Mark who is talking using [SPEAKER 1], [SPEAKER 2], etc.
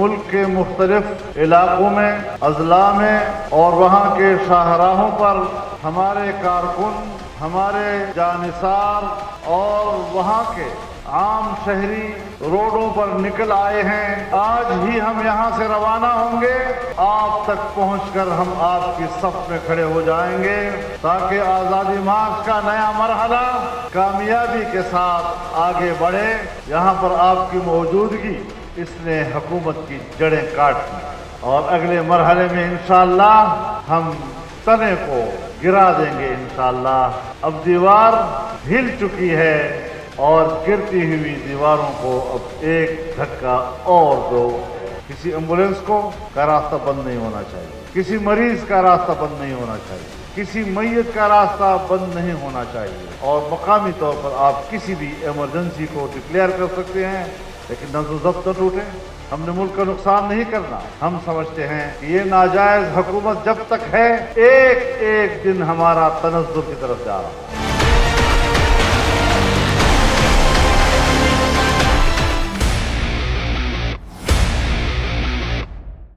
[SPEAKER 1] मुल्क के मुख्तलिफ इलाकों में, अजला में और वहाँ के शाहराहों पर हमारे कारकुन, हमारे जानिसार और वहाँ के आम शहरी रोडों पर निकल आए हैं। आज ही हम यहाँ से रवाना होंगे, आप तक पहुँचकर हम आपकी सफ में खड़े हो जाएंगे ताकि आज़ादी मार्च का नया मरहला कामयाबी के साथ आगे बढ़े। यहाँ पर आपकी मौजूदगी इसने हुकूमत की जड़ें काट दी और अगले मरहले में इंशाअल्लाह हम तने को गिरा देंगे इंशाअल्लाह। अब दीवार हिल चुकी है और गिरती हुई दीवारों को अब एक धक्का और दो। किसी एम्बुलेंस का रास्ता बंद नहीं होना चाहिए, किसी मरीज का रास्ता बंद नहीं होना चाहिए, किसी मैयत का रास्ता बंद नहीं होना चाहिए। और मकामी तौर पर आप किसी भी इमरजेंसी को डिक्लेयर कर सकते हैं, लेकिन नज़्म-ओ-ज़ब्त न टूटे। हमने मुल्क का नुकसान नहीं करना। हम समझते हैं कि ये नाजायज हुकूमत जब तक है, एक एक दिन हमारा तनज़्ज़ुर की तरफ जा रहा है।